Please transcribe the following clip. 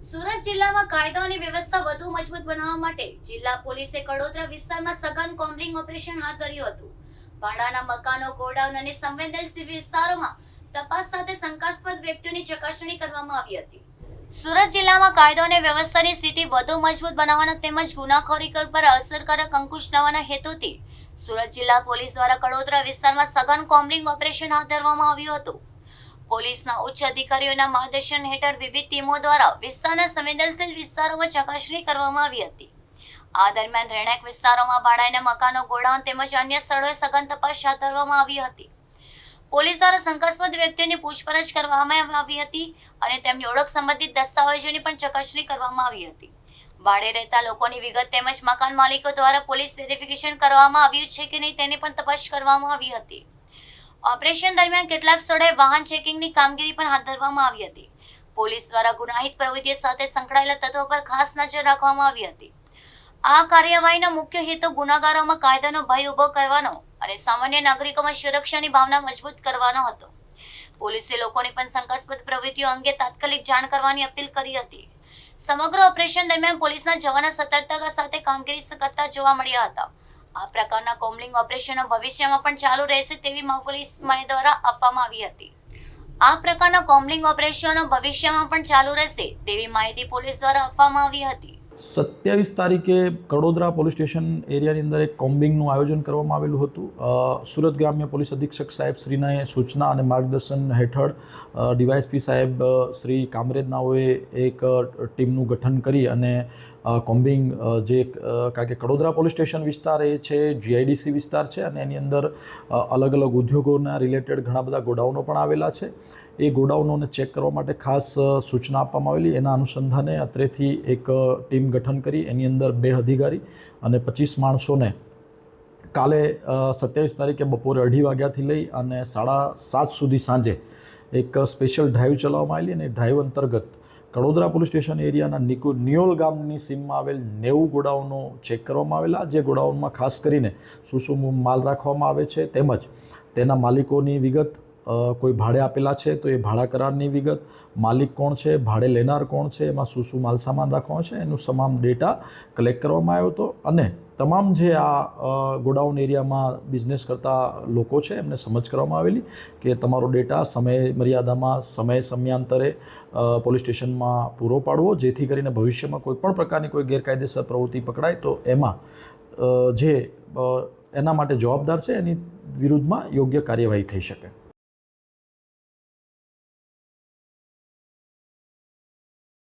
સુરત જિલ્લામાં કાયદો અને વ્યવસ્થા વધુ મજબૂત બનાવવા માટે જિલ્લા પોલીસે કડોદરા વિસ્તારમાં સઘન કોમ્બિંગ ઓપરેશન હાથ ધર્યું હતું. ભાડાના મકાનો, ગોડાઉન અને સંવેદનશીલ વિસ્તારોમાં તપાસ સાથે શંકાસ્પદ વ્યક્તિઓની ચકાસણી કરવામાં આવી હતી. સુરત જિલ્લામાં કાયદો અને વ્યવસ્થાની સ્થિતિ વધુ મજબૂત બનાવવાના તેમજ ગુનાખોરી પર અસરકારક અંકુશ લાવવાના હેતુથી સુરત જિલ્લા પોલીસ દ્વારા કડોદરા વિસ્તારમાં સઘન કોમ્બિંગ ઓપરેશન હાથ ધરવામાં આવ્યું હતું. પોલીસના ઉચ્ચ અધિકારીઓના માર્ગદર્શન હેઠળ વિવિધ ટીમો દ્વારા વિસ્તારના સંવેદનશીલ વિસ્તારોમાં ચકાસણી કરવામાં આવી હતી. આ દરમિયાન રહેણાંક વિસ્તારોમાં ભાડાના મકાનો, ગોડાઉન તેમજ અન્ય સ્થળોએ સઘન તપાસ હાથ ધરવામાં આવી હતી. પોલીસ દ્વારા શંકાસ્પદ વ્યક્તિઓની પૂછપરછ કરવામાં આવી હતી અને તેમની ઓળખ સંબંધિત દસ્તાવેજોની પણ ચકાસણી કરવામાં આવી હતી. ભાડે રહેતા લોકોની વિગત તેમજ મકાન માલિકો દ્વારા પોલીસ વેરિફિકેશન કરવામાં આવ્યું છે કે નહીં તેની પણ તપાસ કરવામાં આવી હતી. ઓપરેશન દરમિયાન કેટલાક સ્થળોએ વાહન ચેકિંગની કામગીરી પણ હાથ ધરવામાં આવી હતી. પોલીસ દ્વારા ગુનાહિત પ્રવૃત્તિઓ સાથે સંકળાયેલા તત્વો પર ખાસ નજર રાખવામાં આવી હતી. આ કાર્યવાહીનો મુખ્ય હેતુ ગુનાગારોમાં કાયદાનો ભય ઊભો કરવાનો અને સામાન્ય નાગરિકોમાં સુરક્ષાની ભાવના મજબૂત કરવાનો હતો. પોલીસે લોકોને પણ શંકાસ્પદ પ્રવૃત્તિઓ અંગે તાત્કાલિક જાણ કરવાની અપીલ કરી હતી. સમગ્ર ઓપરેશન દરમિયાન પોલીસના જવાનો સતર્કતા સાથે કામગીરી કરતા જોવા મળ્યા હતા. આ પ્રકારના કોમ્બિંગ ઓપરેશનો ભવિષ્યમાં પણ ચાલુ રહેશે તેવી પોલીસ દ્વારા આપવામાં આવી હતી. આ પ્રકારના કોમ્બિંગ ઓપરેશનો ભવિષ્યમાં પણ ચાલુ રહેશે તેવી માહિતી પોલીસ દ્વારા આપવામાં આવી હતી. 27 તારીખે કડોદરા પોલીસ સ્ટેશન એરિયાની અંદર એક કોમ્બિંગનું આયોજન કરવામાં આવેલું હતું. સુરત ગ્રામ્ય પોલીસ અધિક્ષક સાહેબ શ્રીના સૂચના અને માર્ગદર્શન હેઠળ ડીવાયએસપી સાહેબ શ્રી કામરેજનાઓએ એક ટીમનું ગઠન કરી અને કોમ્બિંગ જે કારણ કે કડોદરા પોલીસ સ્ટેશન વિસ્તાર એ છે જીઆઈડીસી વિસ્તાર છે અને એની અંદર અલગ અલગ ઉદ્યોગોના રિલેટેડ ઘણા બધા ગોડાઉનો પણ આવેલા છે. એ ગોડાઉનોને ચેક કરવા માટે ખાસ સૂચના આપવામાં આવેલી. એના અનુસંધાને અત્રેથી એક ટીમ ગઠન કરી એની અંદર 2 અધિકારી અને 25 માણસોને કાલે 27 તારીખે બપોરે 2:30 વાગ્યાથી લઈ અને 7:30 સુધી સાંજે એક સ્પેશિયલ ડ્રાઈવ ચલાવવામાં આવેલી અને ડ્રાઈવ અંતર્ગત કડોદરા પોલીસ સ્ટેશન એરિયાના નિયોલ ગામની સીમમાં આવેલ 90 ગોડાઉનો ચેક કરવામાં આવેલા. જે ગોડાઉનમાં ખાસ કરીને શું માલ રાખવામાં આવે છે તેમજ તેના માલિકોની વિગત, કોઈ ભાડે આપેલા છે તો એ ભાડા કરારની વિગત, માલિક કોણ છે, ભાડે લેનાર કોણ છે, એમાં શું માલ સામાન રાખવાનો છે, એનું તમામ ડેટા કલેક્ટ કરવામાં આવ્યો હતો. અને તમામ જે આ ગોડાઉન એરિયામાં બિઝનેસ કરતા લોકો છે એમને સમજ કરવામાં આવેલી કે તમારો ડેટા સમય મર્યાદામાં, સમય સમયાંતરે પોલીસ સ્ટેશનમાં પૂરો પાડવો, જેથી કરીને ભવિષ્યમાં કોઈ પણ પ્રકારની કોઈ ગેરકાયદેસર પ્રવૃત્તિ પકડાય તો એમાં જે એના માટે જવાબદાર છે એની વિરુદ્ધમાં યોગ્ય કાર્યવાહી થઈ શકે.